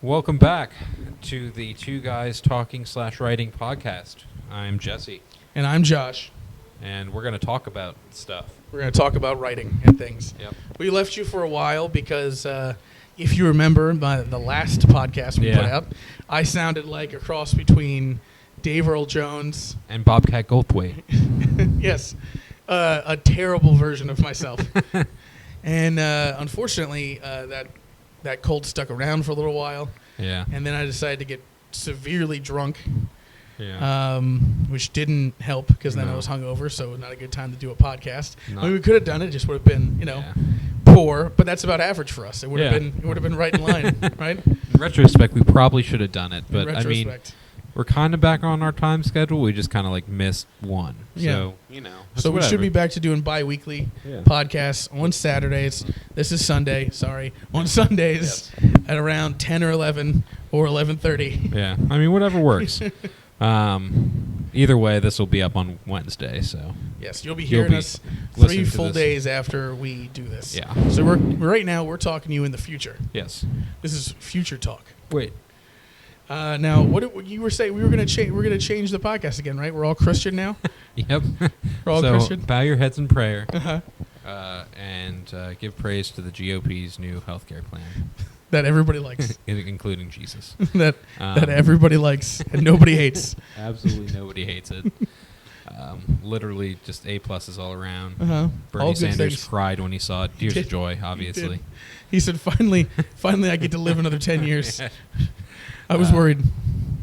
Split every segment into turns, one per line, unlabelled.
Welcome back to the Two Guys Talking / Writing podcast. I'm Jesse,
And I'm Josh.
and we're going to talk about stuff.
We're going to talk about writing and things.
Yep.
We left you for a while because, if you remember the last podcast we put out, I sounded like a cross between Dave Earl Jones
And Bobcat Goldthwait.
yes, a terrible version of myself. And unfortunately, that cold stuck around for a little while.
Yeah.
And then I decided to get severely drunk,
Yeah.
which didn't help because then I
No.
was hungover, so not a good time to do a podcast.
No.
I mean, we could have done it; just would have been,
Yeah.
poor. But that's about average for us. It would have
Yeah.
been, it would have been right in line, right?
In retrospect, we probably should have done it, but
in
I mean,
retrospect.
we're kind of back on our time schedule. We just kind of like missed one.
Yeah.
So, it's
So we should
whatever.
be back to doing bi-weekly
Yeah.
podcasts on Saturdays. This is Sunday, sorry. On Sundays at around 10 or 11 or 11:30.
Yeah. I mean, whatever works. Either way, this will be up on Wednesday, so.
Yes, you'll be
You'll
hearing
be
us
listening
3
to
full
this.
days after we do this.
Yeah.
So right now we're talking to you in the future.
Yes.
This is future talk.
Wait.
Now, what you were saying? We're gonna change the podcast again, right? We're all Christian now.
Yep.
We're all
So
Christian.
bow your heads in prayer.
Uh-huh.
And give praise to the GOP's new healthcare plan,
That everybody likes.
including Jesus.
that
Um,
everybody likes and nobody hates.
Absolutely nobody hates it. Literally just A+ all around.
Uh-huh.
Bernie
All good
Sanders
things.
cried when he saw it. Tears of
did.
joy, obviously.
He said, "Finally, I get to live another 10 years." I was worried.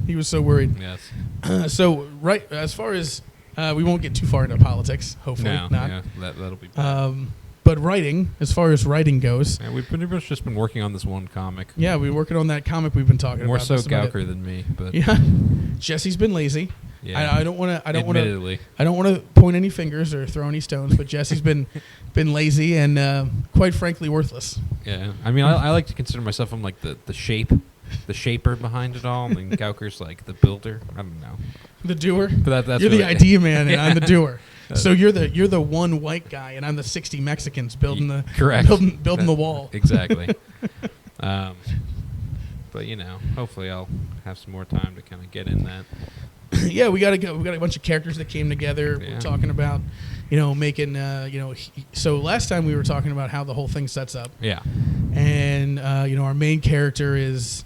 He was so worried.
Yes.
So, right, as far as we won't get too far into politics. Hopefully
No.
not.
Yeah, that'll be bad.
But writing, as far as writing goes,
Yeah, we've pretty much just been working on this one comic.
yeah, we're working on that comic we've been talking
More
about.
so
That's about it.
Gauker than me, but
Yeah, Jesse's been lazy.
yeah.
I don't want to.
Admittedly.
I don't want to point any fingers or throw any stones, but Jesse's been lazy and quite frankly worthless.
Yeah. I mean, I like to consider myself, I'm like the shaper behind it all. I mean, Gauker's like the builder. I don't know.
The doer.
But that's
You're the
really-
idea man, and I'm the
Yeah.
doer. So you're the one white guy, and I'm the 60 Mexicans building the
Correct.
building the wall.
Exactly. But hopefully I'll have some more time to kind of get in that.
Yeah, we got a bunch of characters that came together.
Yeah.
We're talking about, making, so last time we were talking about how the whole thing sets up,
Yeah.
and our main character is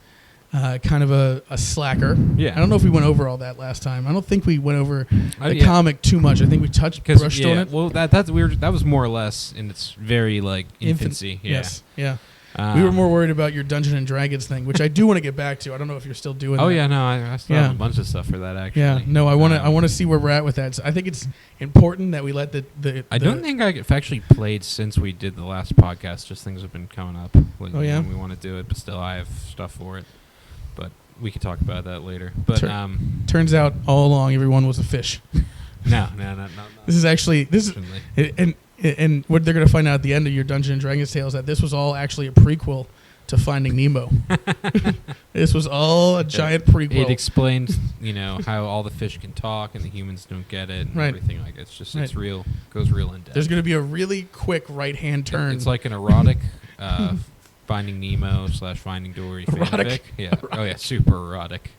kind of a slacker.
Yeah.
I don't know if we went over all that last time. I don't think we went over the
Yeah.
comic too much. I think we brushed on it.
Well, that was more or less in its very like infancy. Yeah.
Yes. Yeah. We were more worried about your Dungeons and Dragons thing, which I do want to get back to. I don't know if you're still doing that.
Oh yeah, no, I still have
Yeah.
a bunch of stuff for that actually.
Yeah. No, I want to see where we're at with that. So I think it's important that we let
I don't think I've actually played since we did the last podcast. Just things have been coming up. Like,
Oh, yeah?
when we want to do it, but still I have stuff for it. But we can talk about that later. But
Turns out all along everyone was a fish.
no.
This is
Unfortunately.
and what they're going to find out at the end of your Dungeons and Dragons tales that this was all actually a prequel to Finding Nemo. This was all a giant prequel.
It explains, how all the fish can talk and the humans don't get it and
Right.
everything like that. It's just it's
Right.
real, goes real in depth.
There's going to be a really quick right-hand turn.
It's like an erotic Finding Nemo / Finding Dory
Erotic.
fanfic. Yeah. Oh yeah, super erotic.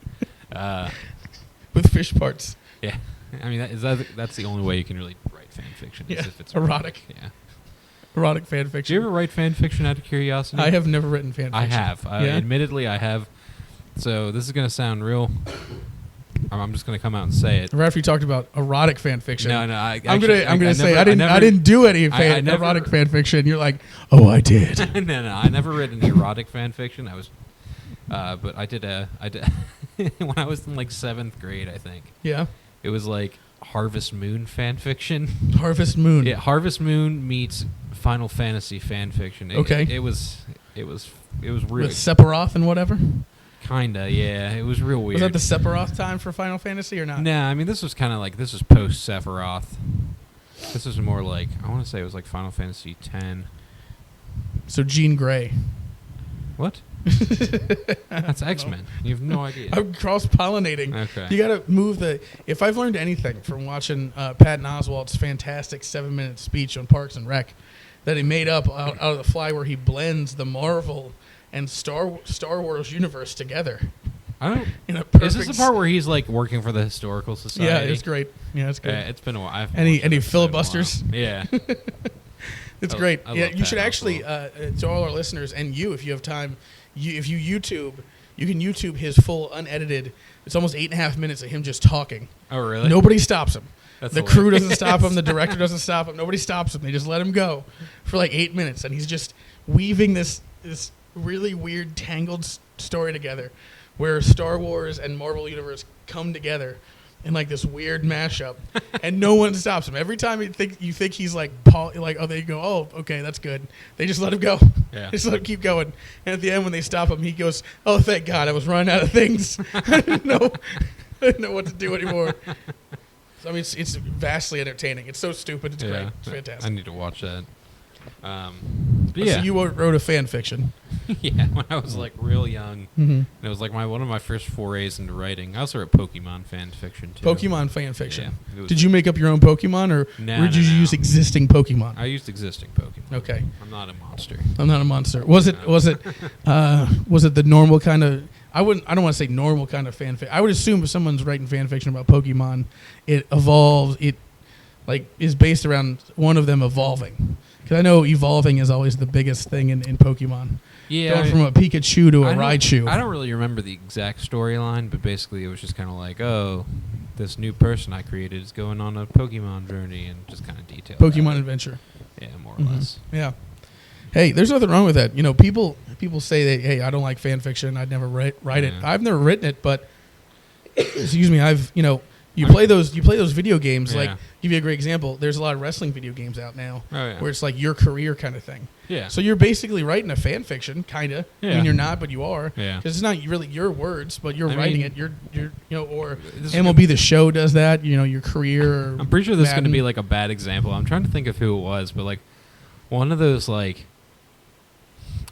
with fish parts.
Yeah. I mean, that's the only way you can really write fan fiction is
Yeah.
if it's
Erotic.
Yeah.
Erotic fan
Do
fiction.
you ever write fan fiction out of curiosity?
I have never written fan fiction.
I have.
Yeah?
Admittedly, I have. So this is going to sound real. I'm just going to come out and say it.
Right after you talked about erotic fan fiction.
No.
I'm gonna say I didn't do any
I never-
erotic fan fiction. You're like, oh, I did.
no. I never read any erotic fan fiction. But I did when I was in like 7th grade, I think.
Yeah.
It was like Harvest Moon fan fiction.
Harvest Moon.
Yeah, Harvest Moon meets Final Fantasy fan fiction.
Okay.
It was real.
With Sephiroth and whatever.
Kinda, yeah. It was real weird.
Was that the Sephiroth time for Final Fantasy or not?
Nah, I mean this was kind of like this was post Sephiroth. This was more like I want to say it was like Final Fantasy X.
So Jean Grey.
What? That's X-Men. You have no idea.
I'm cross-pollinating.
Okay.
You got to move the... If I've learned anything from watching Patton Oswalt's fantastic 7-minute speech on Parks and Rec, that he made up out of the fly, where he blends the Marvel and Star Wars universe together.
I don't.
In a perfect
Is this the part where he's like working for the historical society?
Yeah, it's great. Yeah, it's good.
It's been a while.
And he filibusters.
Yeah.
It's great.
I
Yeah,
love
you should
Pat
actually, to all our listeners, and you, if you have time, if you YouTube, you can YouTube his full unedited. It's almost 8.5 minutes of him just talking.
Oh, really?
Nobody stops him.
That's
The crew doesn't stop him. The director doesn't stop him. Nobody stops him. They just let him go for like 8 minutes, and he's just weaving this really weird, tangled story together, where Star Wars and Marvel Universe come together in like this weird mashup, and no one stops him. Every time you think he's like oh, they go, oh, okay, that's good. They just let him go.
Yeah.
They just let him keep going. And at the end, when they stop him, he goes, oh, thank God, I was running out of things. I didn't know what to do anymore. So, I mean, it's vastly entertaining. It's so stupid. It's great. It's fantastic.
I need to watch that. But
So
yeah.
you wrote a fan fiction.
Yeah, when I was like real young, and it was like one of my first forays into writing. I also wrote Pokemon fan fiction too.
Pokemon fan fiction.
Yeah,
Did you make up your own Pokemon, or did you use existing Pokemon?
I used existing Pokemon.
Okay.
I'm not a monster.
I'm not a monster. Was it the normal kind of? I don't want to say normal kind of fan fiction. I would assume if someone's writing fan fiction about Pokemon, it evolves. It is based around one of them evolving. Because I know evolving is always the biggest thing in Pokemon.
Yeah,
Going from a Pikachu to a Raichu.
I don't really remember the exact storyline, but basically it was just kind of like, oh, this new person I created is going on a Pokemon journey, and just kind of detailed.
Pokemon adventure.
Yeah, more or less.
Yeah. Hey, there's nothing wrong with that. You know, people say that, hey, I don't like fan fiction. I'd never write it. I've never written it, but excuse me, you play those video games.
Yeah.
Like, give you a great example. There's a lot of wrestling video games out now
Yeah.
where it's like your career kind of thing.
Yeah.
So you're basically writing a fan fiction, kind of.
Yeah.
I mean, you're not, but you are.
Yeah.
Because it's not really your words, but you're writing it. You're or
This is
MLB The Show does that. Your career.
I'm pretty sure this is going to
Madden.
be like a bad example. I'm trying to think of who it was, but like one of those like,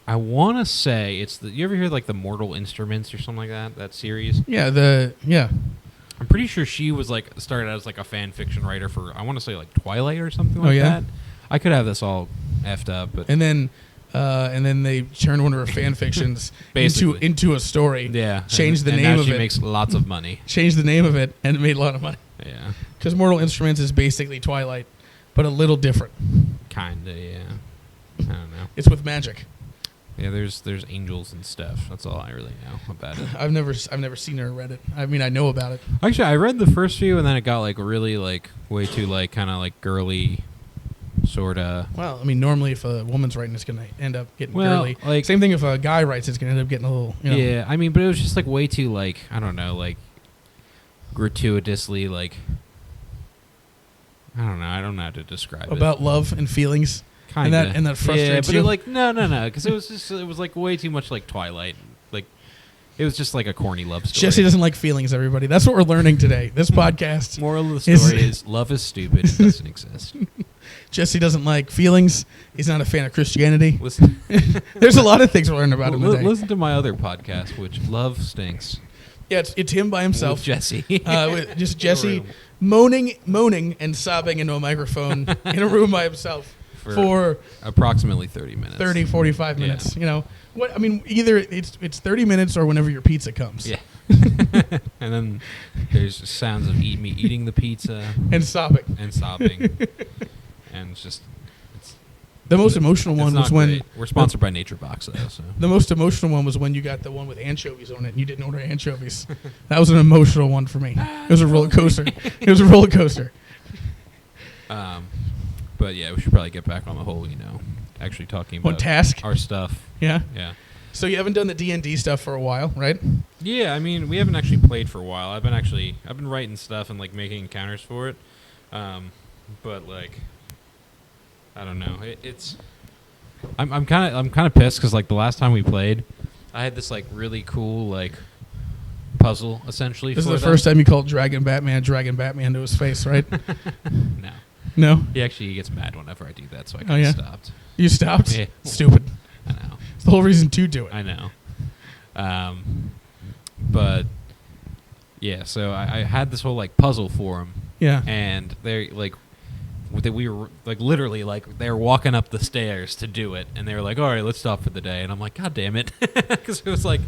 I want to say it's you ever hear like the Mortal Instruments or something like that? That series.
Yeah.
I'm pretty sure she was like started as like a fan fiction writer for, I want to say like Twilight or something like that. I could have this all effed up, but
And then they turned one of her fan fictions
Basically.
into a story.
yeah,
Changed the
and
name
now
of
she
it.
makes lots of money.
Changed the name of it, and it made a lot of money.
Yeah,
Because Mortal Instruments is basically Twilight, but a little different.
kinda. Yeah, I don't know.
It's with magic.
Yeah, there's angels and stuff. That's all I really know about it.
I've never seen her or read it. I mean, I know about it.
Actually, I read the first few, and then it got like really like way too like kind of like girly, sort of.
Well, I mean, normally if a woman's writing, it's going to end up getting
Well,
girly.
like-
Same thing if a guy writes, it's going to end up getting a little.
Yeah, I mean, but it was just like way too like, I don't know, like gratuitously like, I don't know how to describe it.
About love and feelings.
Kinda.
And that frustrates
yeah, but
you?
it, like no, because it was like way too much like Twilight. Like it was just like a corny love story.
Jesse doesn't like feelings, everybody. That's what we're learning today. This podcast.
Moral of the story is love is stupid. It doesn't exist.
Jesse doesn't like feelings. He's not a fan of Christianity.
Listen,
There's a lot of things we're learning about him today.
listen to my other podcast, which Love Stinks.
Yeah, it's him by himself.
With Jesse.
With just Jesse
room.
moaning and sobbing into a microphone in a room by himself for
approximately 30 minutes.
30, 45 minutes. What I mean, either it's 30 minutes or whenever your pizza comes.
Yeah. And then there's sounds of me eating the pizza
And sobbing.
and sobbing. And it's just
The most emotional
it's
one
not
was when
great. We're sponsored by Nature Box though, so
the most emotional one was when you got the one with anchovies on it and you didn't order anchovies. That was an emotional one for me. It was a roller coaster. It was a roller coaster.
But yeah, we should probably get back on the whole, actually talking
On
about
task.
our stuff.
Yeah.
Yeah.
So you haven't done the D&D stuff for a while, right?
Yeah, I mean, we haven't actually played for a while. I've been writing stuff and like making encounters for it. But like, I don't know. I'm kind of pissed because like the last time we played, I had this like really cool like puzzle essentially.
This
for
is the
them.
first time you called Dragon Batman to his face, right?
No,
No?
he actually gets mad whenever I do that, so I
Oh,
kind of
yeah?
stopped.
You stopped?
Yeah.
Stupid.
I know.
It's the whole reason to do it.
I know. But yeah, so I had this whole like puzzle for him,
Yeah.
and they're like that we were like literally like they were walking up the stairs to do it, and they were like, "All right, let's stop for the day." And I'm like, "God damn it," because it was like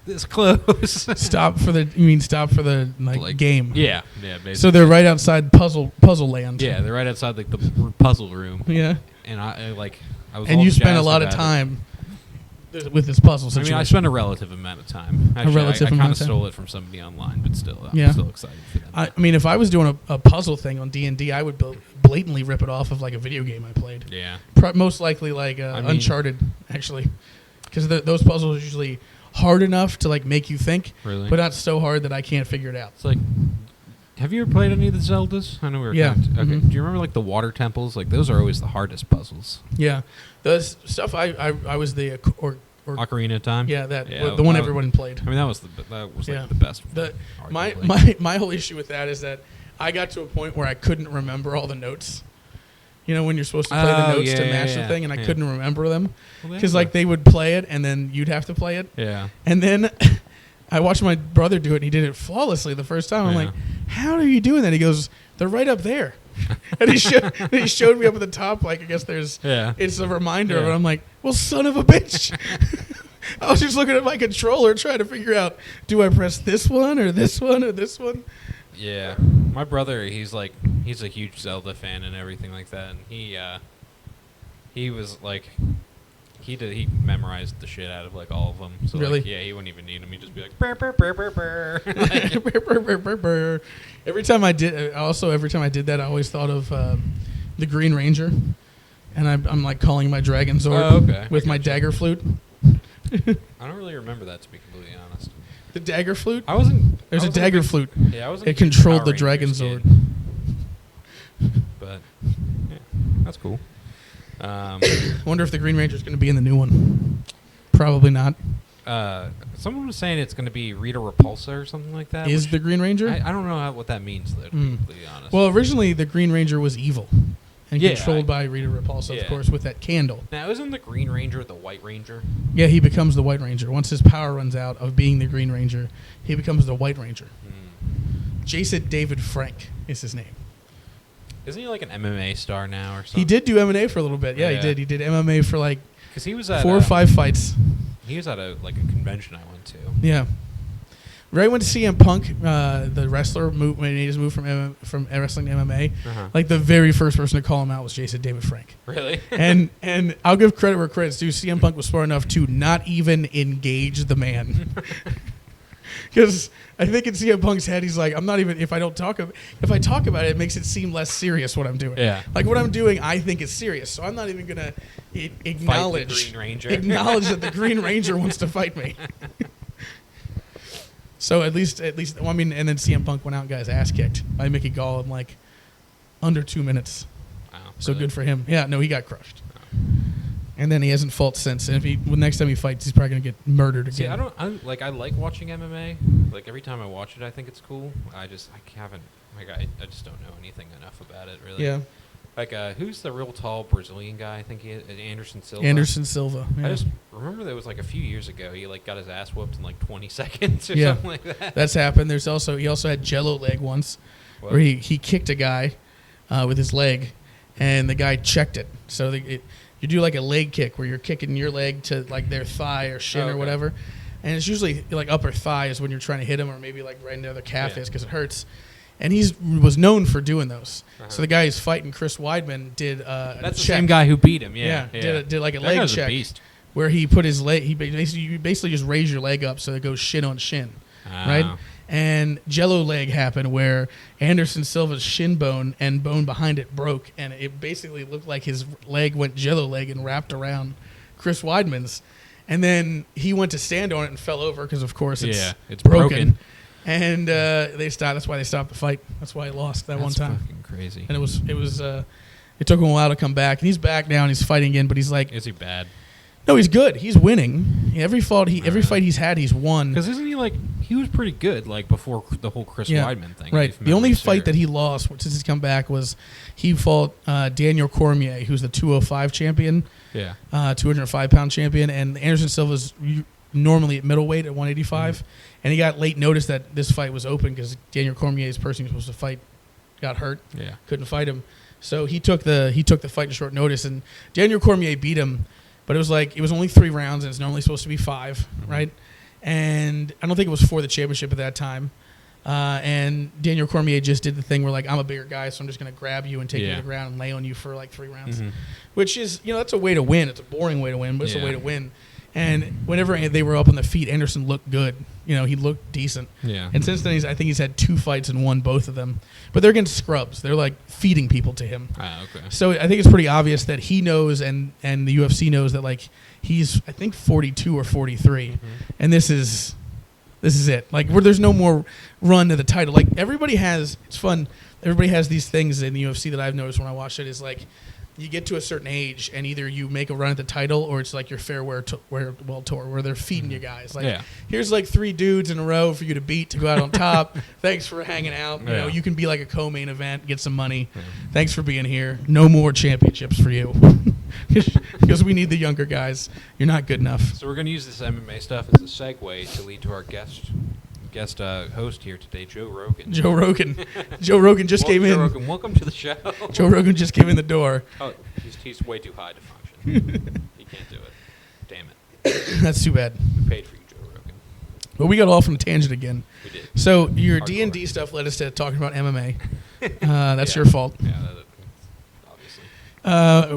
this close.
Stop for the like game.
Yeah, basically.
So they're right outside puzzle land.
Yeah, they're right outside like the puzzle room.
Yeah.
And I was.
And
all
you spent a
jazzed
lot of
about it.
time with this puzzle situation.
I spent a relative amount of time. Actually, I kind
amount
of
of time.
stole it from somebody online, but still, I'm
Yeah.
still excited for them.
I mean, if I was doing a puzzle thing on D&D, I would blatantly rip it off of like a video game I played.
Yeah.
Most likely like
I mean-
Uncharted, actually, because those puzzles are usually hard enough to like make you think,
Really?
but not so hard that I can't figure it out.
It's like, have you ever played any of the Zeldas? I know we were.
Yeah.
Okay.
Mhm.
Do you remember like the water temples? Like those are always the hardest puzzles.
Yeah, the stuff I was the
Ocarina of Time.
yeah that
Yeah,
the one
that-
everyone played.
I mean, that was
Yeah.
like the best.
The my
arguably.
my whole issue with that is that I got to a point where I couldn't remember all the notes. You know, when you're supposed to play the notes to match the thing, and I couldn't remember them
Well,
because like they would play it and then you'd have to play it.
Yeah.
And then I watched my brother do it, and he did it flawlessly the first time. I'm
Yeah.
like, "How are you doing that?" He goes, "They're right up there," and he showed me up at the top. Like I guess it's a reminder of it.
Yeah.
I'm like, "Well, son of a bitch." I was just looking at my controller trying to figure out, do I press this one or this one or this one?
Yeah, my brother, he's a huge Zelda fan and everything like that, and he was like, he memorized the shit out of like all of them. So
Really?
like, yeah, he wouldn't even need them. He'd just be like, burr, burr, burr, burr, burr. Like,
Every time I did that, I always thought of the Green Ranger, and I'm like calling my Dragon Zord
Oh, okay.
with
I
my
gotcha.
dagger flute.
I don't really remember that, to be completely honest.
The dagger flute.
I wasn't.
There's
I
a
wasn't
dagger
big-
flute.
Yeah, I wasn't.
It
a huge
controlled
Power
the Dragon
Rangers
Zord.
kid, but yeah, that's cool.
Wonder if the Green Ranger's going to be in the new one. Probably not.
Someone was saying it's going to be Rita Repulsa or something like that.
Is
which
the Green Ranger?
I don't know what that means, though, to be completely honest.
Well, originally the Green Ranger was evil and
Yeah,
controlled by Rita Repulsa,
yeah.
of course, with that candle.
Now, isn't the Green Ranger the White Ranger?
Yeah, he becomes the White Ranger. Once his power runs out of being the Green Ranger, he becomes the White Ranger. Jason David Frank is his name.
Isn't he like an MMA star now or something?
He did do MMA for a little bit. Yeah,
Yeah.
he did. He did MMA for like
Because he was at
4 or 5 fights.
He was at a convention I went to.
Yeah. Right when CM Punk, the wrestler, when he made his move from wrestling to MMA,
Uh-huh.
like the very first person to call him out was Jason David Frank.
Really?
and I'll give credit where credit's due. CM Punk was smart enough to not even engage the man. Because I think in CM Punk's head, he's like, I'm not even, if I talk about it, it makes it seem less serious what I'm doing.
Yeah.
Like what I'm doing, I think is serious. So I'm not even going to acknowledge
Green Ranger.
acknowledge that the Green Ranger wants to fight me. So at least, well, I mean, and then CM Punk went out and got his ass kicked by Mickey Gall in like under 2 minutes.
Wow,
So
really?
good for him. Yeah, no, he got crushed. And then he hasn't fought since. And next time he fights, he's probably gonna get murdered again.
See, I like watching MMA. Like every time I watch it, I think it's cool. I just don't know anything enough about it really.
Yeah,
Like who's the real tall Brazilian guy? I think he is Anderson Silva.
Anderson Silva. Yeah.
I just remember that was like a few years ago. He like got his ass whooped in like 20 seconds or
Yeah.
something like that.
That's happened. He also had Jello leg once,
What?
where he kicked a guy with his leg, and the guy checked it. So you do like a leg kick where you're kicking your leg to like their thigh or shin
Oh,
or
okay.
whatever, and it's usually like upper thigh is when you're trying to hit him, or maybe like right into the calf
Yeah.
is because it hurts. And he was known for doing those.
Uh-huh.
So the guy who's fighting, Chris Weidman, did a
That's the
check.
same guy who beat him. Yeah,
did like a
That
leg
guy's
check
a beast.
where he put his leg. You basically just raise your leg up so it goes shin on shin, right?
Oh.
And Jello leg happened where Anderson Silva's shin bone and bone behind it broke, and it basically looked like his leg went Jello leg and wrapped around Chris Weidman's, and then he went to stand on it and fell over because of course
it's broken.
And they stopped. That's why they stopped the fight. That's why he lost that one
That's
time.
fucking crazy.
And it took him a while to come back. And he's back now and he's fighting again. But he's like,
Is he bad?
no, he's good. He's winning. Every fight he's had, he's won.
Because isn't he like he was pretty good like before the whole Chris Weidman thing?
Right.
if
The only
memory
fight that
serves.
he lost since he's come back was he fought Daniel Cormier, who's the 205 champion,
Yeah.
205-pound champion, and Anderson Silva's normally at middleweight at 185. And he got late notice that this fight was open because Daniel Cormier, the person he was supposed to fight, got hurt.
Yeah.
Couldn't fight him. So he took the fight in short notice, and Daniel Cormier beat him, but it was only 3 rounds, and it's normally supposed to be 5, right? And I don't think it was for the championship at that time. And Daniel Cormier just did the thing where, like, I'm a bigger guy, so I'm just going to grab you and take you to the ground and lay on you for, like, 3 rounds. Which is, that's a way to win. It's a boring way to win, but it's a way to win. And whenever they were up on the feet, Anderson looked good. He looked decent.
Yeah.
And since then, I think he's had 2 fights and won both of them. But they're against scrubs. They're, like, feeding people to him.
Ah, okay.
So I think it's pretty obvious that he knows and the UFC knows that, like, he's, I think, 42 or 43. And this is it. Like, where there's no more run to the title. Like, it's fun. Everybody has these things in the UFC that I've noticed when I watch it is, like, you get to a certain age and either you make a run at the title or it's like your farewell tour where they're feeding you guys. Like, here's like 3 dudes in a row for you to beat to go out on top. Thanks for hanging out. You can be like a co-main event, get some money. Thanks for being here. No more championships for you. Because we need the younger guys. You're not good enough.
So we're going to use this MMA stuff as a segue to lead to our guest host here today, Joe Rogan.
Joe Rogan just came in.
Joe Rogan, welcome to the show.
Joe Rogan just came in the door.
Oh, he's way too high to function. He can't do it. Damn it.
That's too bad.
We paid for you, Joe Rogan.
Well, we got off on a tangent again.
We did.
So your
Hardcore.
D&D stuff led us to talking about MMA. That's your fault.
Yeah, obviously.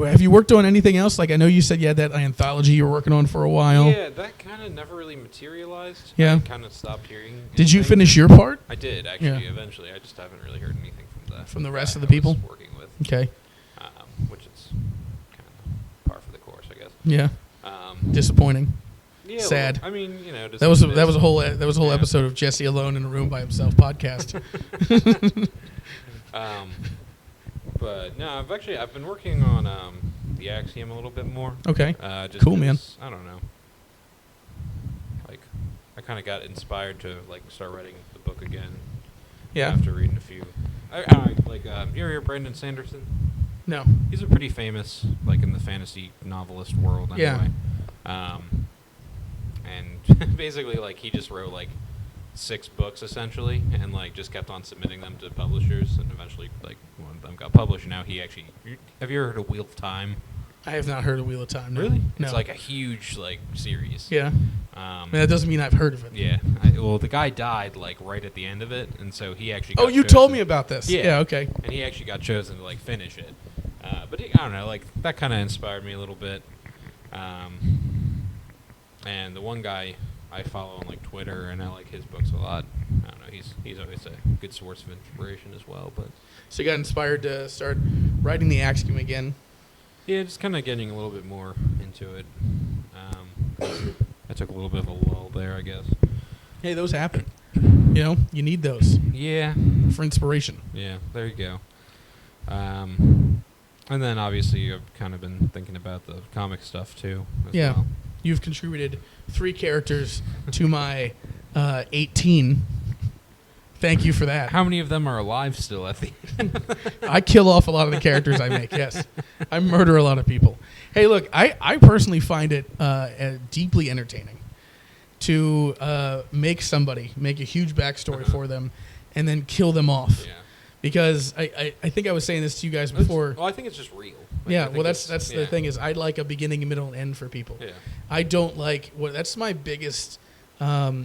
Have you worked on anything else? Like, I know you said you had that anthology you were working on for a while.
Yeah, that kind of never really materialized.
Yeah.
I kind of stopped hearing.
Did you
anything.
finish your part?
I did, actually, eventually. I just haven't really heard anything
from the rest of the
I
people?
was working with.
Okay.
Which is kind of par for the course, I guess.
Yeah.
Um,
Disappointing.
Yeah,
Sad.
Well, I mean, just
that was a whole episode of Jesse alone in a room by himself podcast.
But no, I've been working on the Axiom a little bit more.
Okay.
Just
cool, man.
I don't know. Like, I kind of got inspired to like start writing the book again.
Yeah.
After reading a few, you ever hear Brandon Sanderson?
No.
He's a pretty famous, like, in the fantasy novelist world anyway.
Yeah.
And basically, like, he just wrote like 6 books essentially, and like just kept on submitting them to publishers, and eventually, like, one of them got published. Now have you ever heard of Wheel of Time?
I have not heard of Wheel of Time. No.
Really?
No.
It's like a huge like series.
Yeah. That doesn't mean I've heard of it.
Yeah. Well, the guy died like right at the end of it, and so he actually.
Oh, you told me about this.
Yeah.
Yeah. Okay.
And he actually got chosen to like finish it, but I don't know, like that kind of inspired me a little bit. And the one guy I follow on like Twitter, and I like his books a lot. I don't know, he's always a good source of inspiration as well. But
so you got inspired to start writing the Axiom again.
Yeah, just kind of getting a little bit more into it. I took a little bit of a lull there, I guess.
Hey, those happen. You need those.
Yeah.
For inspiration.
Yeah, there you go. And then obviously I've kind of been thinking about the comic stuff too. As well.
You've contributed 3 characters to my 18. Thank you for that.
How many of them are alive still at the end?
I kill off a lot of the characters I make, yes. I murder a lot of people. Hey, look, I personally find it deeply entertaining to make a huge backstory for them and then kill them off.
Yeah.
Because I think I was saying this to you guys before.
Well, I think it's just real.
Yeah, well, that's the thing is I like a beginning, a middle, and end for people.
Yeah.
I don't like that's my biggest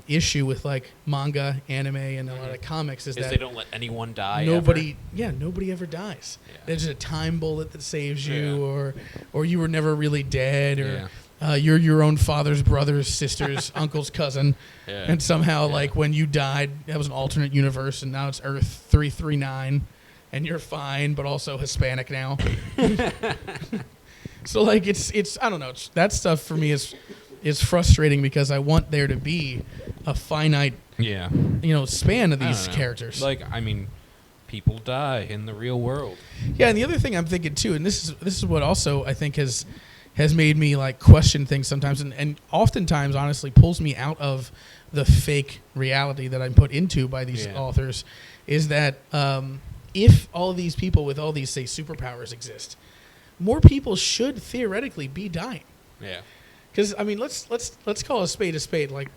issue with like manga, anime, and a lot of comics is that
they don't let anyone die.
Nobody ever dies.
Yeah.
There's a time bullet that saves you, or you were never really dead, or
Yeah.
You're your own father's brother's sister's uncle's cousin, and somehow like when you died, that was an alternate universe, and now it's Earth 339. And you're fine, but also Hispanic now. So like it's I don't know. That stuff for me is frustrating because I want there to be a finite span of these characters.
Like, I mean, people die in the real world.
Yeah, and the other thing I'm thinking too, and this is what also I think has made me like question things sometimes, and oftentimes honestly pulls me out of the fake reality that I'm put into by these authors, is that. If all of these people with all these, say, superpowers exist, more people should theoretically be dying.
Yeah.
Because I mean, let's call a spade, like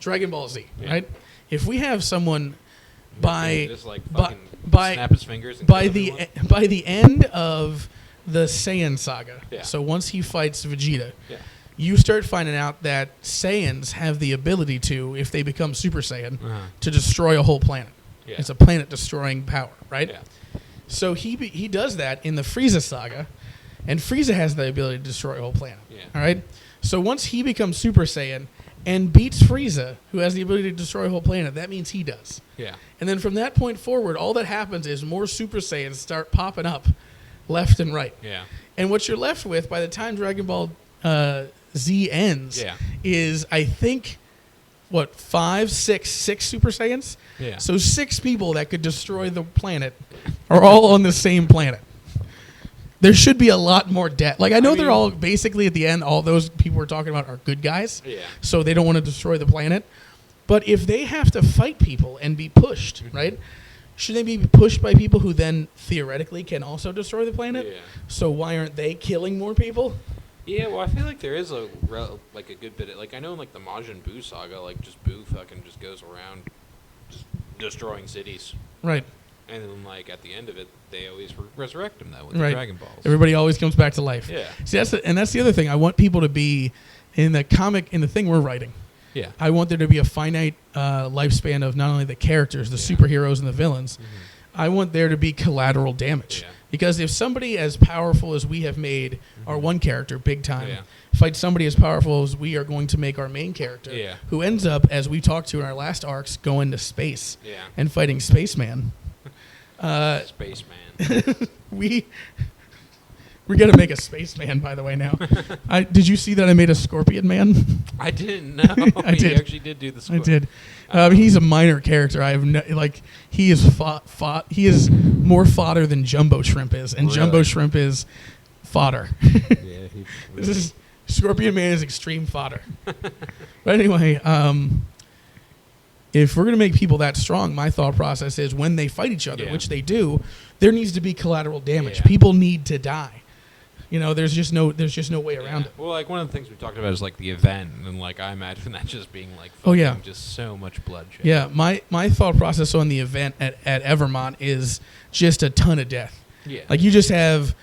Dragon Ball Z, right? If we have someone by
Just like
by
fucking
by
snap his fingers and
by
kill
the
everyone?
by the end of the Saiyan saga.
Yeah.
So once he fights Vegeta,
Yeah.
you start finding out that Saiyans have the ability to, if they become Super Saiyan,
Uh-huh.
to destroy a whole planet.
Yeah.
It's a planet-destroying power, right?
Yeah.
So he does that in the Frieza saga, and Frieza has the ability to destroy a whole planet.
Yeah.
All right. So once he becomes Super Saiyan and beats Frieza, who has the ability to destroy a whole planet, that means he does.
Yeah.
And then from that point forward, all that happens is more Super Saiyans start popping up left and right.
Yeah.
And what you're left with by the time Dragon Ball Z ends
Yeah.
is, I think, what, six Super Saiyans?
Yeah.
So 6 people that could destroy the planet are all on the same planet. There should be a lot more death. Like, I know they're all basically at the end, all those people we're talking about are good guys.
Yeah.
So they don't want to destroy the planet. But if they have to fight people and be pushed, right? Should they be pushed by people who then theoretically can also destroy the planet?
Yeah.
So why aren't they killing more people?
Yeah, well, I feel like there is a good bit of, like, I know in like the Majin Buu saga, like just Buu fucking just goes around just destroying cities,
Right.
and then like at the end of it, they always resurrect him though with
Right.
the Dragon Balls.
Everybody always comes back to life.
Yeah.
See, that's the other thing. I want people to be in the comic, in the thing we're writing.
Yeah.
I want there to be a finite lifespan of not only the characters, the
Yeah.
superheroes and the villains.
Mm-hmm.
I want there to be collateral damage.
Yeah.
Because if somebody as powerful as we have made our one character, big time,
Yeah.
fights somebody as powerful as we are going to make our main character,
Yeah.
who ends up, as we talked to in our last arcs, going to space
Yeah.
and fighting Spaceman.
Spaceman.
We got to make a Spaceman, by the way, now. Did you see that I made a Scorpion Man?
I didn't know.
I did.
You actually did do the score.
I did. He's a minor character. I have he is he is more fodder than Jumbo Shrimp is, and
Really?
Jumbo Shrimp is fodder.
Yeah.
This is Scorpion Man is extreme fodder. But anyway, if we're gonna make people that strong, my thought process is when they fight each other,
Yeah.
which they do, there needs to be collateral damage.
Yeah.
People need to die. You know, there's just no way around it.
Well, like one of the things we talked about is like the event, and like I imagine that just being like
Oh, yeah.
just so much bloodshed.
Yeah, my thought process on the event at Evermont is just a ton of death.
Yeah.
Like you just have,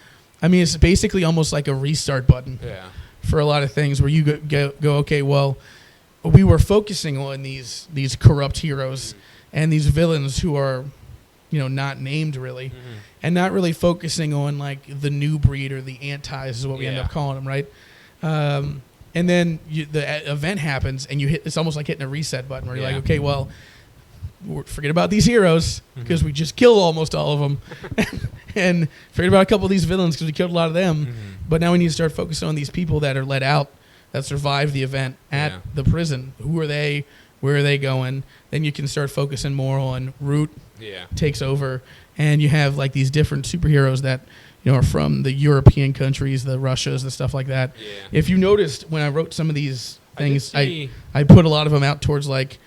I mean, it's basically almost like a restart button
Yeah.
for a lot of things where you go okay, well, we were focusing on these corrupt heroes and these villains who are, you know, not named really, and not really focusing on like the new breed or the antis is what we end
Yeah.
up calling them, right? And then the event happens and you hit. It's almost like hitting a reset button where you're
Yeah.
like, okay, well, forget about these heroes because we just killed almost all of them, and forget about a couple of these villains because we killed a lot of them. But now we need to start focusing on these people that are let out, that survived the event at
Yeah.
the prison. Who are they? Where are they going? Then you can start focusing more on Root
Yeah.
takes over, and you have like these different superheroes that, you know, are from the European countries, the Russias, the stuff like that.
Yeah.
If you noticed when I wrote some of these things,
see-
I put a lot of them out towards like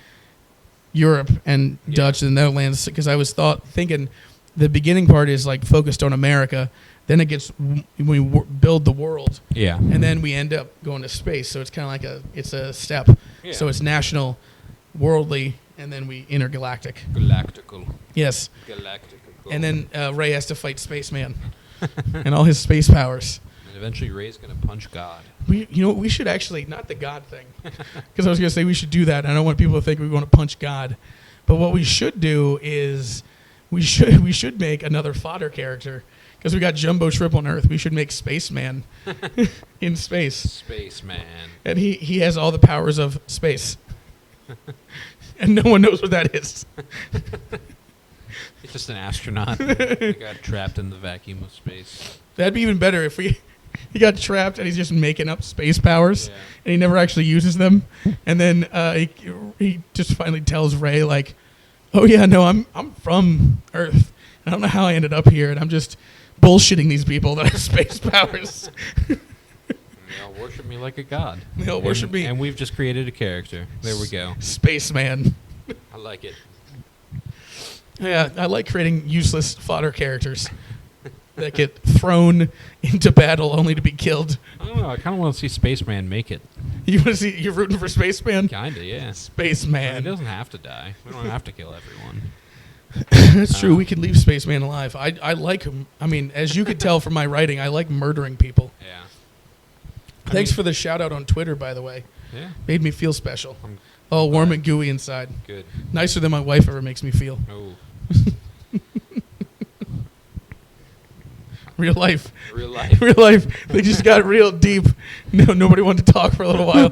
Europe and
Yeah.
Dutch and Netherlands because I was thinking the beginning part is like focused on America, then it gets we build the world,
Yeah.
and then we end up going to space. So it's kind of like it's a step.
Yeah.
So it's national, worldly, and then we intergalactic.
Galactical.
Yes.
Galactical.
And then Ray has to fight Spaceman and all his space powers.
And eventually Ray's gonna punch God.
You know what? We should actually, not the God thing, because I was going to say we should do that. I don't want people to think we want to punch God. But what we should do is we should make another fodder character, because we got Jumbo Shrimp on Earth. We should make Spaceman in space.
Spaceman.
And he has all the powers of space. And no one knows what that is.
He's just an astronaut. He got trapped in the vacuum of space.
That'd be even better if he got trapped and he's just making up space powers,
Yeah.
and he never actually uses them. And then he just finally tells Ray like, "Oh yeah, no, I'm from Earth. I don't know how I ended up here, and I'm just bullshitting these people that have space powers."
And they all worship me like a god.
They all worship me.
And we've just created a character. There we go.
Spaceman.
I like it.
Yeah, I like creating useless fodder characters that get thrown into battle only to be killed.
I don't know. I kind of want to see Spaceman make it.
You want to see? You're rooting for Spaceman?
Kinda, yeah. He
Spaceman.
doesn't have to die. We don't have to kill everyone.
That's true. We could leave Spaceman alive. I like him. I mean, as you could tell from my writing, I like murdering people.
Yeah.
Thanks for the shout out on Twitter, by the way.
Yeah.
Made me feel special.
I'm
All warm
glad.
and gooey inside.
Good.
Nicer than my wife ever makes me feel.
Oh.
Real life.
Real life.
Real life. They just got real deep. No, nobody wanted to talk for a little while.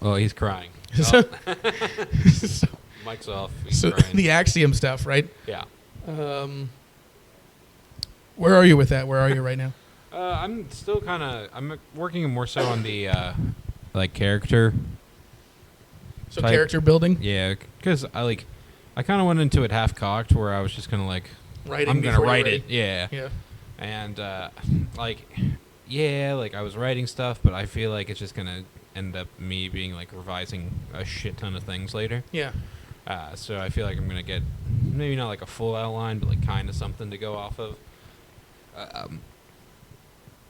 Oh, he's crying.
So-
Oh.
so
Mic's off. He's
so
crying.
the Axiom stuff, right?
Yeah.
Where are you with that? Where are you right now?
I'm still kind of. I'm working more so on the like character.
So
Type.
character building,
Yeah, because I kind of went into it half cocked, where I was just gonna like,
writing.
I'm gonna
before you're
write
ready.
it. Yeah.
Yeah.
And like I was writing stuff, but I feel like it's just gonna end up me being like revising a shit ton of things later.
Yeah.
So I feel like I'm gonna get maybe not like a full outline, but like kind of something to go off of.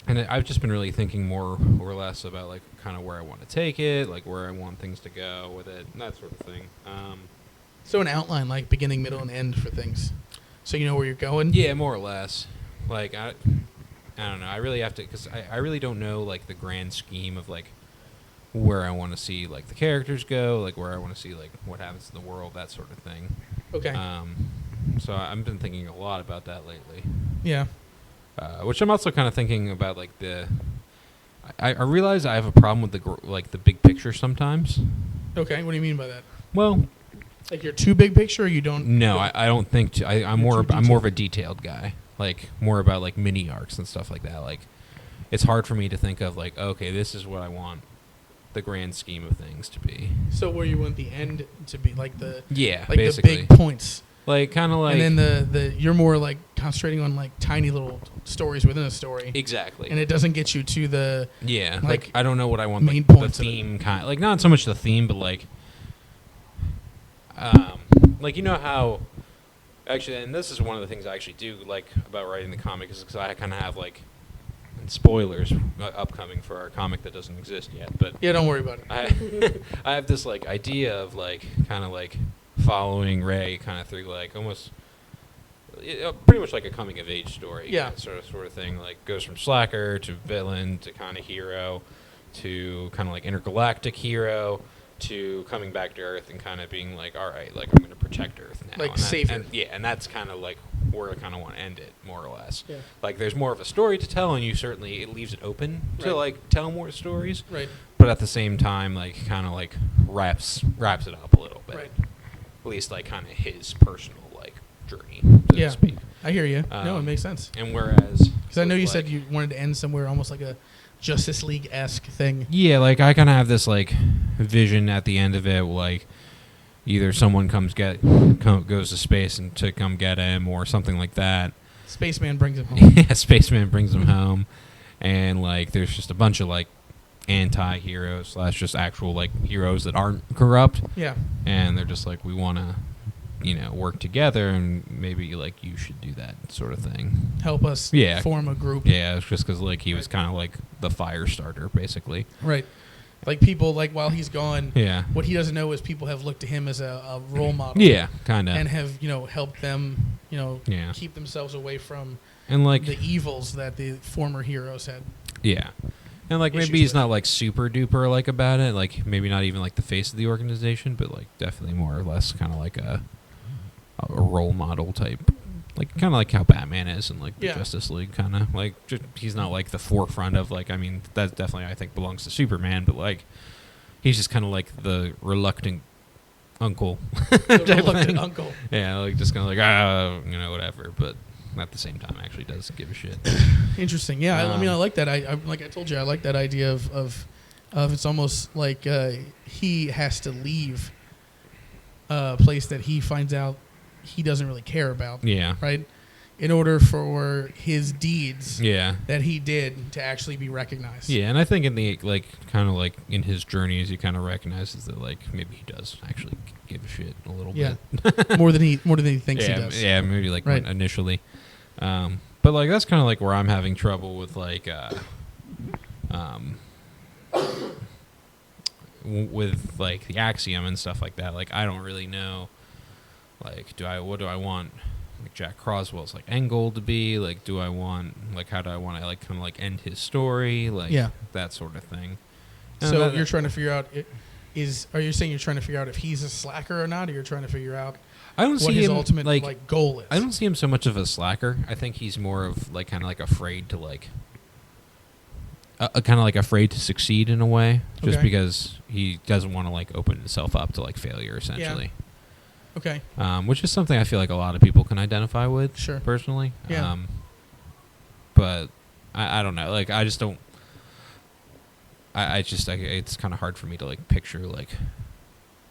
And I've just been really thinking more or less about like kind of where I want to take it, like where I want things to go with it, and that sort of thing.
So an outline, like beginning, middle, and end for things, so you know where you're going.
Yeah, more or less. Like I don't know. I really have to, because I really don't know like the grand scheme of like where I want to see like the characters go, like where I want to see like what happens in the world, that sort of thing.
Okay.
So I've been thinking a lot about that lately.
Yeah.
Which I'm also kind of thinking about like I realize I have a problem with the big picture sometimes.
Okay. What do you mean by that?
Well,
Like you're too big picture, or you don't?
no, I don't think I'm
You're
more
too
I'm more of a detailed guy. Like more about like mini arcs and stuff like that. Like it's hard for me to think of like, okay, this is what I want the grand scheme of things to be.
So where you want the end to be, like the
Yeah,
like
basically.
the big points,
Like kind of like
and then the you're more like concentrating on like tiny little stories within a story,
exactly.
and it doesn't get you to the
Yeah,
like,
like I don't know what I want
main
like, the
points of it.
theme kind, like not so much the theme, but like you know how actually, and this is one of the things I actually do like about writing the comic is because I kind of have like and spoilers upcoming for our comic that doesn't exist yet, but
yeah. Don't worry about it.
I have this like idea of like kind of like following Ray kind of through like almost pretty much like a coming of age story,
Yeah.
sort of thing. Like goes from slacker to villain to kind of hero to kind of like intergalactic hero to coming back to Earth and kind of being like, all right, like I'm going to protect Earth now.
Like
and that-
savior.
and yeah, and that's kind of like where I kind of want to end it, more or less.
Yeah.
Like there's more of a story to tell, and you certainly it leaves it open to
Right.
like tell more stories,
Right.
but at the same time, like kind of like wraps it up a little bit.
Right.
At least like kind of his personal like journey, so
Yeah.
to speak.
I hear you. No, it
Um,
makes sense.
And whereas,
Because I know you
with,
said
like-
you wanted to end somewhere almost like a Justice League-esque thing.
Yeah, like I kind of have this like vision at the end of it, like either someone goes to space and to come get him, or something like that.
Spaceman brings him home.
Yeah, Spaceman brings him home, and like there's just a bunch of like anti-heroes / just actual like heroes that aren't corrupt,
Yeah.
and they're just like, we want to, work together, and maybe like you should do that sort of thing.
Help us
Yeah.
form a group.
Yeah, it's just because like he was kind of like the fire starter, basically.
Right. Like people, like while he's gone,
Yeah.
what he doesn't know is people have looked to him as a role model.
Yeah, kind
And
of.
have, helped them,
Yeah.
keep themselves away from
And like,
the evils that the former heroes had.
yeah. And like
issues
maybe he's
with.
not like super duper like about it, like maybe not even like the face of the organization, but like definitely more or less kind of like a role model type, like kind of like how Batman is in like the
Yeah.
Justice League, kind of like he's not like the forefront of like, I mean that definitely I think belongs to Superman, but like he's just kind of like the reluctant uncle.
The
type
reluctant
thing.
uncle.
Yeah, like just kind of like whatever, but at the same time actually does give a shit.
Interesting. Yeah. I mean, I
Um,
like that. I like I told you, I like that idea of it's almost like he has to leave a place that he finds out he doesn't really care about,
Yeah.
right? In order for his deeds
Yeah.
that he did to actually be recognized.
Yeah, and I think in the like kind of like in his journeys, he kind of recognizes that like maybe he does actually give a shit a little
Yeah.
bit.
more than he thinks
yeah,
he does.
Yeah, maybe like
Right.
initially, but like that's kind of like where I'm having trouble with like with like the Axiom and stuff like that, like I don't really know. Like, what do I want? Like Jack Croswell's like end goal to be? Like, do I want like how do I want to like kind of like end his story? Like that sort of thing.
So you're trying to figure out are you saying you're trying to figure out if he's a slacker or not, or you're trying to figure out
I don't
what
see
his
him,
ultimate like goal is?
I don't see him so much of a slacker. I think he's more of like kind of like afraid to like kind of like afraid to succeed in a way, just because he doesn't want to like open himself up to like failure essentially.
Okay.
Which is something I feel like a lot of people can identify with.
Sure.
Personally.
Yeah.
But I don't know. Like I just don't. It's kind of hard for me to like picture like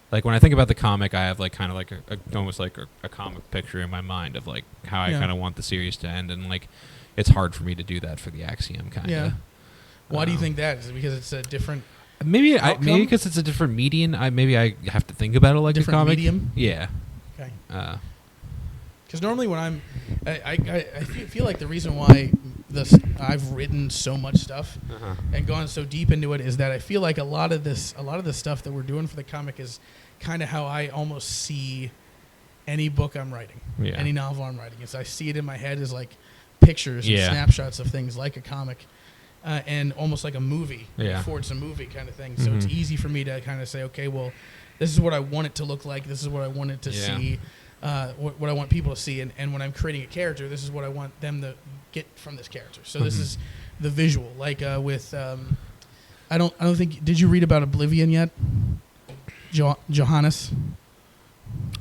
when I think about the comic, I have like kind of like almost like a comic picture in my mind of like how I kind of want the series to end, and like it's hard for me to do that for the Axiom kind of.
Yeah. Why do you think that? Is it because it's a different?
Maybe because it's a different medium. Maybe I have to think about it like
different
a comic.
Medium.
Yeah.
Okay.
Because
normally when I feel like the reason why I've written so much stuff and gone so deep into it is that I feel like a lot of the stuff that we're doing for the comic is kind of how I almost see any book I'm writing, any novel I'm writing. I see it in my head as like pictures and snapshots of things like a comic. And almost like a movie before it's a movie kind of thing. So it's easy for me to kind of say, okay, well, this is what I want it to look like. This is what I want it to see, what I want people to see. And when I'm creating a character, this is what I want them to get from this character. So this is the visual. Like with, I don't think, did you read about Oblivion yet? Johannes?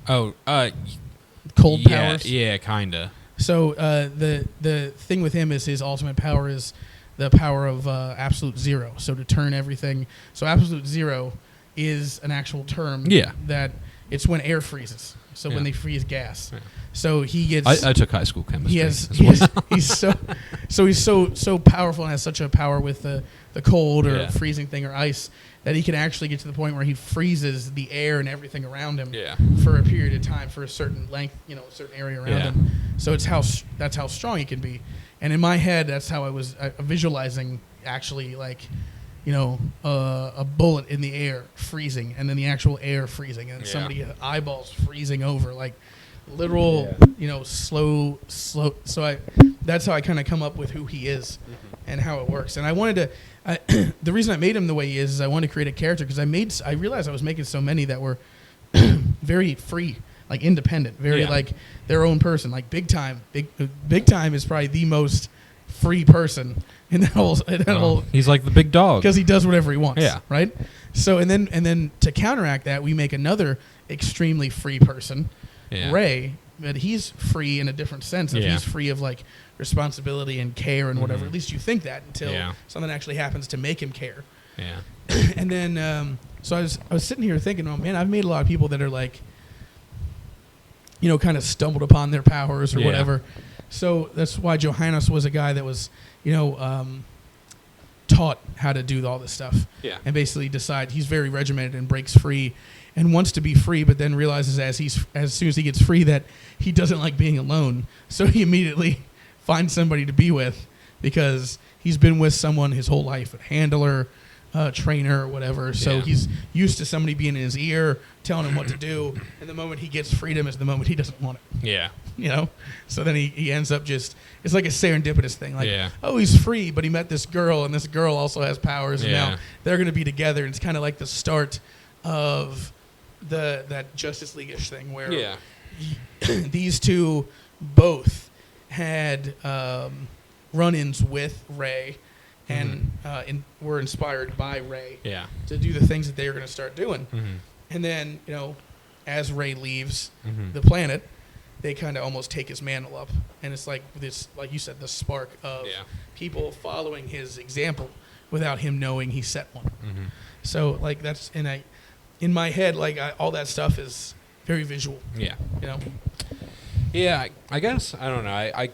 Oh,
Cold powers?
Yeah, kind of.
So the thing with him is his ultimate power is the power of absolute zero. So to turn everything. So absolute zero is an actual term. Yeah. That it's when air freezes. So when they freeze gas. Yeah. So he gets. I took high school chemistry. He's so powerful and has such a power with the cold or freezing thing or ice that he can actually get to the point where he freezes the air and everything around him for a period of time, for a certain length, a certain area around him. So that's how strong he can be. And in my head, that's how I was visualizing actually like, a bullet in the air freezing, and then the actual air freezing, and somebody eyeballs freezing over, like literal, slow. So that's how I kind of come up with who he is and how it works. And I wanted to, the reason I made him the way he is I wanted to create a character because I realized I was making so many that were very free. Like independent, very like their own person. Like Big Time is probably the most free person in that whole. He's like the big dog because he does whatever he wants. Yeah. Right. So and then to counteract that, we make another extremely free person, Ray. But he's free in a different sense. He's free of like responsibility and care and whatever. At least you think that until something actually happens to make him care. Yeah. And then so I was sitting here thinking, oh man, I've made a lot of people that are like, kind of stumbled upon their powers or whatever. So that's why Johannes was a guy that was, taught how to do all this stuff. Yeah. And basically he's very regimented and breaks free and wants to be free, but then realizes as soon as he gets free that he doesn't like being alone. So he immediately finds somebody to be with because he's been with someone his whole life, a handler, trainer or whatever. So he's used to somebody being in his ear, telling him what to do. And the moment he gets freedom is the moment he doesn't want it. Yeah. So then he ends up it's like a serendipitous thing. Like, oh, he's free, but he met this girl, and this girl also has powers, and now they're going to be together. And it's kind of like the start of that Justice League-ish thing where these two both had run-ins with Ray and were inspired by Ray to do the things that they were going to start doing. And then, as Ray leaves the planet, they kind of almost take his mantle up. And it's like this, like you said, the spark of people following his example without him knowing he set one. So, like, that's, in my head, like, all that stuff is very visual. Yeah. Yeah, I guess, I don't know. I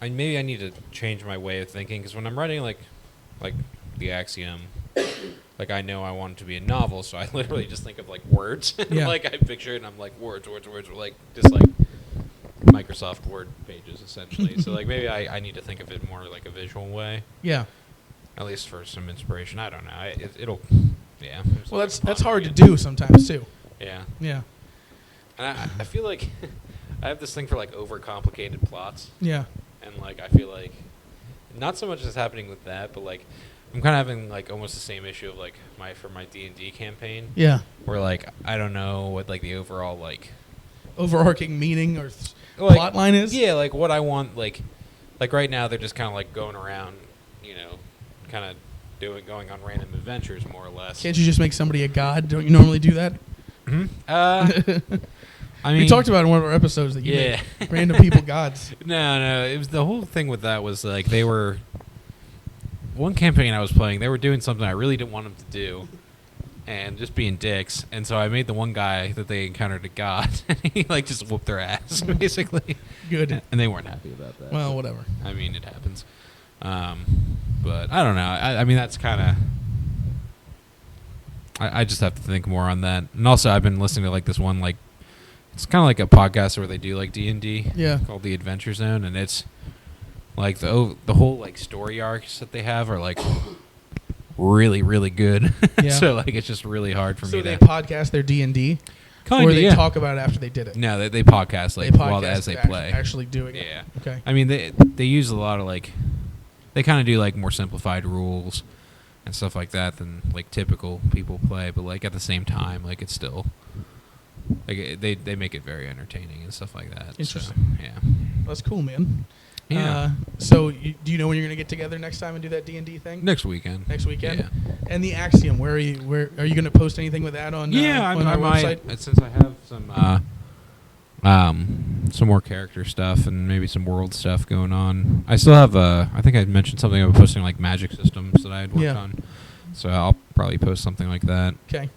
maybe I need to change my way of thinking, because when I'm writing, like the Axiom, like I know I want it to be a novel, so I literally just think of like words. Like I picture it and I'm like words, or like just like Microsoft Word pages essentially. So like maybe I need to think of it more like a visual way. Yeah. At least for some inspiration. I don't know.
Yeah.
Well, that's hard to do sometimes too.
Yeah.
Yeah.
And I feel like I have this thing for like overcomplicated plots,
Yeah.
and like I feel like not so much is happening with that, but like I'm kind of having like almost the same issue of like for my D&D campaign.
Yeah.
Where like I don't know what like the overall like
overarching meaning or
like,
plot line is.
Yeah, like what I want like right now they're just kind of like going around, kind of going on random adventures more or less.
Can't you just make somebody a god? Don't you normally do that?
Mm-hmm. I mean,
we talked about in one of our episodes that you make random people gods.
No. It was the whole thing with that was like they were one campaign I was playing. They were doing something I really didn't want them to do, and just being dicks. And so I made the one guy that they encountered a god, and he like just whooped their ass basically.
Good.
And they weren't happy about that.
Well, whatever.
I mean, it happens. But I don't know. I mean, that's kind of. I just have to think more on that. And also, I've been listening to like this one like. It's kind of like a podcast where they do like D&D, called The Adventure Zone, and it's like the whole like story arcs that they have are like really really good.
Yeah.
So like it's just really hard for me.
So they
to
podcast their D&D,
kinda,
or they talk about it after they did it.
No, they podcast like while as they play,
actually doing it.
Yeah.
Okay.
I mean they use a lot of like they kind of do like more simplified rules and stuff like that than like typical people play, but like at the same time like it's still. Like they make it very entertaining and stuff like that.
Interesting.
So, yeah.
That's cool, man.
Yeah.
So do you know when you're gonna get together next time and do that D&D thing?
Next weekend.
Next weekend.
Yeah.
And the Axiom, where are you gonna post anything with that on? On our website.
Since I have some more character stuff and maybe some world stuff going on. I still have I think I mentioned something about posting like magic systems that I had worked on. So I'll probably post something like that.
Okay.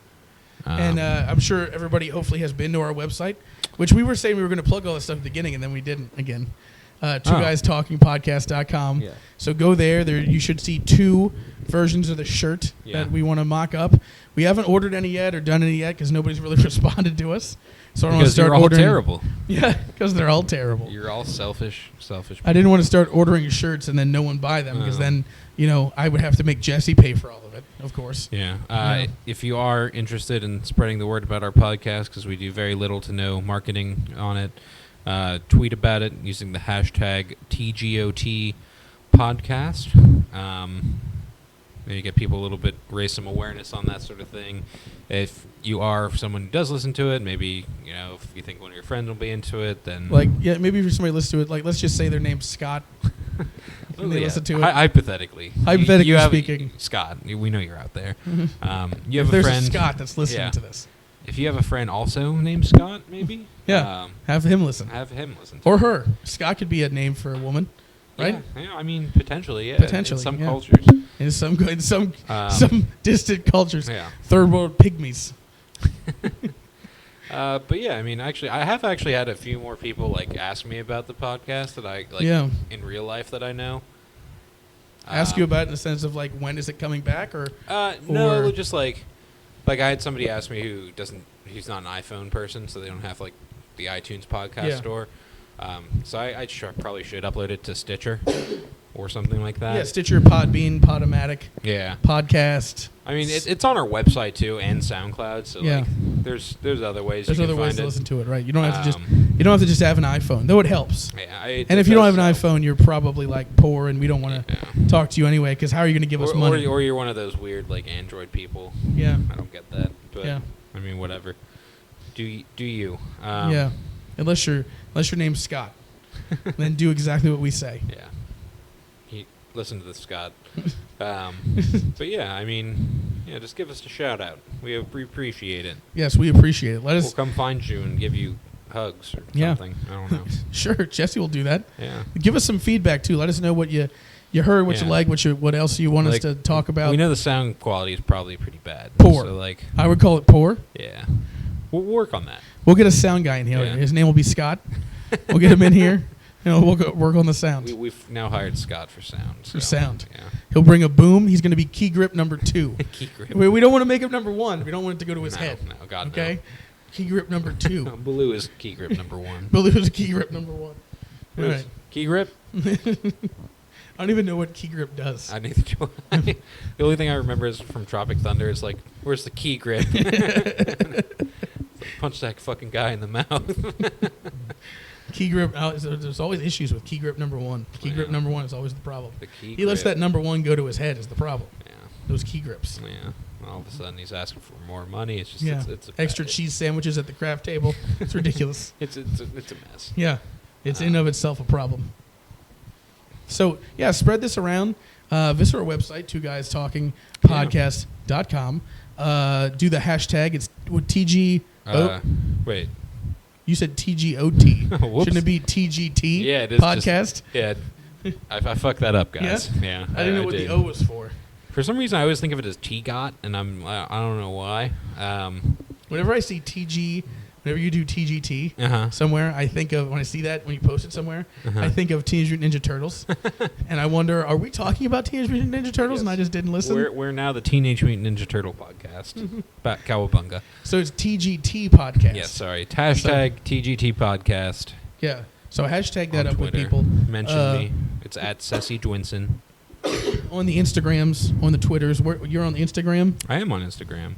And I'm sure everybody hopefully has been to our website, which we were saying we were going to plug all this stuff at the beginning, and then we didn't again. TwoGuysTalkingPodcast.com.
Yeah.
So go there. You should see 2 versions of the shirt that we want to mock up. We haven't ordered any yet or done any yet because nobody's really responded to us. So I don't want to start ordering.
You're all terrible.
Yeah, because they're all terrible.
You're all selfish people.
I didn't want to start ordering shirts and then no one buy them because then I would have to make Jesse pay for all of it, of course.
Yeah. If you are interested in spreading the word about our podcast, because we do very little to no marketing on it, tweet about it using the hashtag TGOT podcast. Maybe get people a little bit, raise some awareness on that sort of thing. If you are someone who does listen to it, maybe, if you think one of your friends will be into it, then...
maybe if somebody listens to it, let's just say their name's Scott. Can they listen to it?
Hypothetically.
Hypothetically speaking.
Scott, we know you're out there. You have
if
a
there's
friend...
a Scott that's listening to this.
If you have a friend also named Scott, maybe?
Have him listen. Or her. Scott could be a name for a woman. Right?
Yeah, I mean, potentially, yeah.
Potentially,
in some cultures.
In some distant cultures.
Yeah.
Third world pygmies.
But yeah, I mean, actually, I have actually had a few more people ask me about the podcast that I in real life that I know.
Ask you about it in the sense of when is it coming back or?
No, just I had somebody ask me who's not an iPhone person, so they don't have the iTunes podcast store. So I probably should upload it to Stitcher or something like that.
Yeah, Stitcher, Podbean, Podomatic.
Yeah.
Podcast.
I mean, it's on our website too and SoundCloud. So there's other ways.
There's other ways to listen to it, right? You don't have to just have an iPhone, though it helps.
Yeah.
And if you don't have an iPhone, you're probably poor, and we don't want to talk to you anyway. Because how are you going to give us money?
Or you're one of those weird Android people.
Yeah.
I don't get that. But I mean, whatever. Do you?
Yeah. Unless your name's Scott, then do exactly what we say.
Yeah. Listen to this, Scott. But yeah, I mean, just give us a shout out. We appreciate it.
Yes, we appreciate it.
We'll come find you and give you hugs or something. I don't know.
Sure, Jesse will do that.
Yeah.
Give us some feedback too. Let us know what you heard, what you like, what else you want us to talk about.
We know the sound quality is probably pretty bad.
Poor.
So
I would call it poor.
Yeah. We'll work on that.
We'll get a sound guy in here. Yeah. His name will be Scott. We'll get him in here. We'll go work on the sound.
We've now hired Scott for sound.
For sound.
Yeah.
He'll bring a boom. He's going to be key grip number 2.
Key grip.
We don't want to make him number 1. We don't want it to go to his head.
No, God,
okay?
No.
Key grip number 2.
Baloo is key grip number 1.
Baloo is key grip number 1. All right.
Key grip?
I don't even know what key grip does.
I neither do I. The only thing I remember is from Tropic Thunder is like, where's the key grip? Punch that fucking guy in the mouth.
Key grip. There's always issues with key grip number 1. Key grip number 1 is always the problem. He lets that number 1 go to his head is the problem. Yeah. Those key grips.
Yeah. All of a sudden he's asking for more money. It's just it's
extra cheese sandwiches at the craft table. It's ridiculous.
It's a mess.
Yeah. It's in of itself a problem. So, yeah, spread this around. Visit our website, twoguystalkingpodcast.com. Do the hashtag. It's what TG.
Wait.
You said TGOT.
Whoops.
Shouldn't it be TGT?
Yeah, it is.
Podcast?
I fucked that up, guys.
Yeah? I didn't know what the O was for.
For some reason, I always think of it as T-GOT, and I don't know why.
Whenever I see TG, whenever you do TGT somewhere, I think of, when I see that, when you post it somewhere, I think of Teenage Mutant Ninja Turtles. And I wonder, are we talking about Teenage Mutant Ninja Turtles and I just didn't listen?
We're now the Teenage Mutant Ninja Turtle podcast. Cowabunga.
So it's TGT podcast.
Yes, sorry. Hashtag TGT podcast.
Yeah. So hashtag that up
Twitter.
with people.
Mention me. It's at Ceci Dwinson.
On the Instagrams, on the Twitters. You're on the Instagram?
I am on Instagram.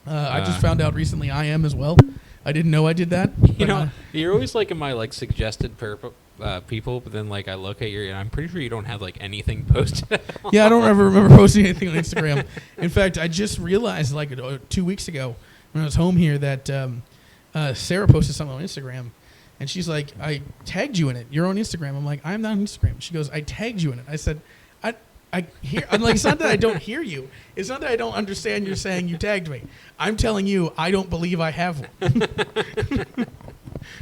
I just found out recently I am as well. I didn't know I did that.
You know, you're always like in my like suggested people, but then like I look at your, and I'm pretty sure you don't have like anything posted.
Yeah, I don't ever remember posting anything on Instagram. In fact, I just realized like 2 weeks ago when I was home here that Sarah posted something on Instagram, and she's like, "I tagged you in it. You're on Instagram." I'm like, "I'm not on Instagram." She goes, "I tagged you in it." I said, I'm like, it's not that I don't hear you. It's not that I don't understand you're saying you tagged me. I'm telling you, I don't believe I have one.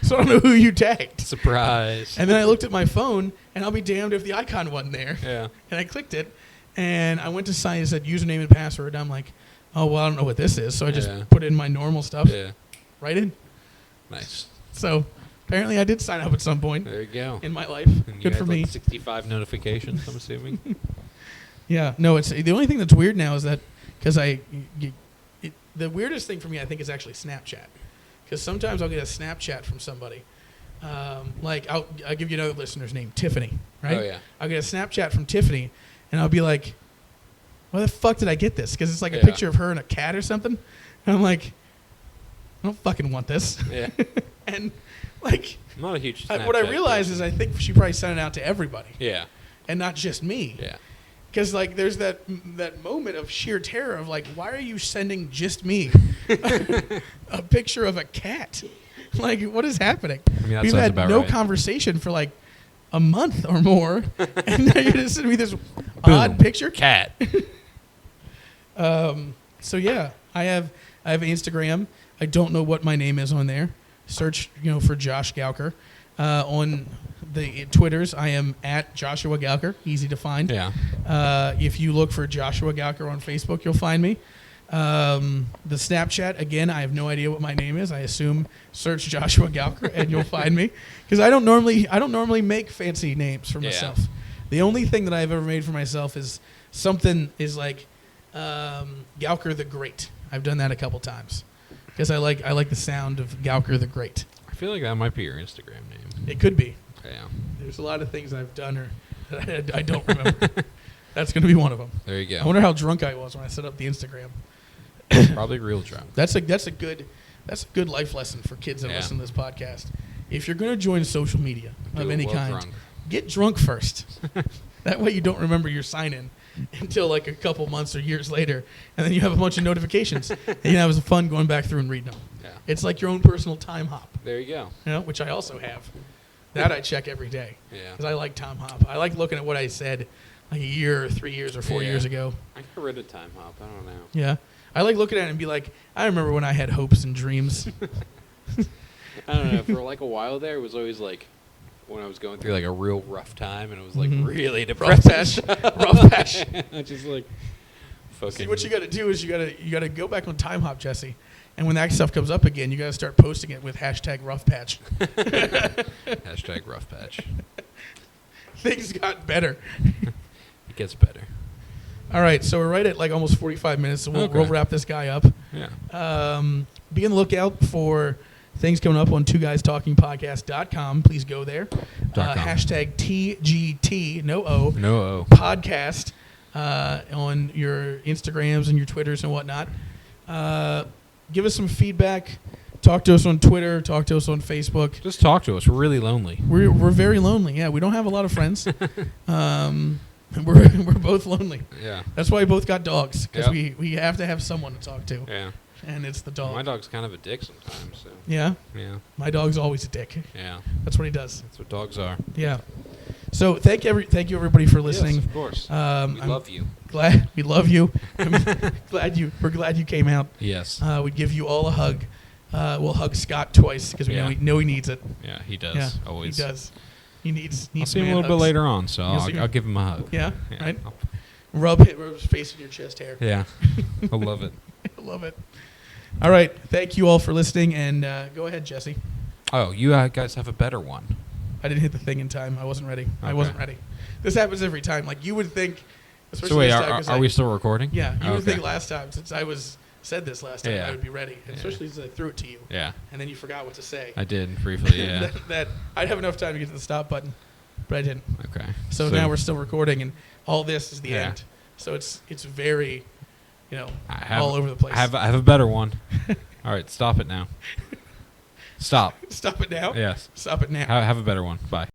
So I don't know who you tagged.
Surprise.
And then I looked at my phone, and I'll be damned if the icon wasn't there.
Yeah.
And I clicked it, and I went to sign. It said username and password. And I'm like, oh, well, I don't know what this is. So I just put in my normal stuff.
Yeah.
Right in.
Nice.
So apparently I did sign up at some point.
There you go.
In my life.
And
Good for me.
65 notifications, I'm assuming.
Yeah, no, it's the only thing that's weird now is that because the weirdest thing for me I think is actually Snapchat, because sometimes I'll get a Snapchat from somebody, like I'll give you another listener's name, Tiffany, right?
Oh yeah.
I'll get a Snapchat from Tiffany, and I'll be like, why the fuck did I get this? Because it's like a picture of her and a cat or something, and I'm like, I don't fucking want this.
Yeah.
And like,
I'm not a huge Snapchat
what I realize is I think she probably sent it out to everybody.
Yeah.
And not just me.
Yeah.
Because like there's that moment of sheer terror of like, why are you sending just me a picture of a cat? Like, what is happening?
I mean, that
We've
sounds
had
about
no
right.
conversation for like a month or more, and now you're gonna send me this odd picture.
Cat.
So yeah, I have Instagram. I don't know what my name is on there. Search for Josh Gauker. On the Twitters, I am at Joshua Gauker. Easy to find.
Yeah.
If you look for Joshua Gauker on Facebook, you'll find me. The Snapchat, again, I have no idea what my name is. I assume search Joshua Gauker and you'll find me, because I don't normally make fancy names for myself. The only thing that I've ever made for myself is like Gauker the Great. I've done that a couple times because I like the sound of Gauker the Great.
I feel like that might be your Instagram name.
It could be.
Yeah.
There's a lot of things I've done that I don't remember. That's going to be one of them.
There you go.
I wonder how drunk I was when I set up the Instagram.
Probably real drunk.
That's a good life lesson for kids that listen to this podcast. If you're going to join social media of any kind,
drunk.
Get drunk first. That way you don't remember your sign-in until like a couple months or years later, and then you have a bunch of notifications. And you have fun going back through and reading them.
Yeah.
It's like your own personal time hop.
There you go.
Which I also have. That I check every day.
Yeah.
Because I like time hop. I like looking at what I said like a year or 3 years or 4 years ago.
I got rid of time hop. I don't know.
Yeah. I like looking at it and be like, I remember when I had hopes and dreams.
I don't know. For like a while there, it was always like when I was going through like a real rough time, and it was like really depressing.
Rough patch.
I just like fucking.
See, what you got to do is you got to go back on time hop, Jesse. And when that stuff comes up again, you got to start posting it with hashtag rough patch.
Hashtag rough patch.
Things got better.
It gets better.
All right, so we're right at like almost 45 minutes, so we'll wrap this guy up.
Yeah.
Be on the lookout for things coming up on twoguystalkingpodcast.com. Please go there.
.com.
Hashtag TGT, no O, podcast on your Instagrams and your Twitters and whatnot. Give us some feedback. Talk to us on Twitter. Talk to us on Facebook.
Just talk to us. We're really lonely.
We're very lonely. Yeah, we don't have a lot of friends. We're both lonely.
Yeah.
That's why we both got dogs, because
Yep.
we have to have someone to talk to,
Yeah.
and it's the dog.
My dog's kind of a dick sometimes. So.
Yeah,
Yeah.
my dog's always a dick.
Yeah.
That's what he does.
That's what dogs are.
Yeah. So thank you everybody for listening.
Yes, of course. We
I'm
love you.
Glad we love you. We're glad you came out.
Yes.
We'd give you all a hug. We'll hug Scott twice because we know he needs it.
Yeah, he does.
Yeah,
Always.
he does. He needs.
I'll see him a
man
little bit
hugs.
later on, so
You'll see him?
I'll give him a hug.
Yeah, right.
I'll-
Rub his face in your chest hair.
Yeah. I love it.
I love it. All right. Thank you all for listening, and go ahead, Jesse.
Oh, you guys have a better one.
I didn't hit the thing in time. I wasn't ready. I
Okay.
wasn't ready. This happens every time. Like you would think.
So wait,
this time, 'cause
are we still recording?
Yeah, you
Oh,
would
okay.
think last time, since I said this last time,
Yeah.
I would be ready. And
Yeah.
especially since I threw it to you,
Yeah,
and then you forgot what to say.
I did briefly. Yeah.
that I'd have enough time to get to the stop button, but I didn't.
Okay.
So now we're still recording, and all this is the
Yeah.
end. So it's very,
I have,
all over the place.
I have a better one. All right, stop it now. Stop.
Stop it now.
Yes.
Stop it now.
Have a better one. Bye.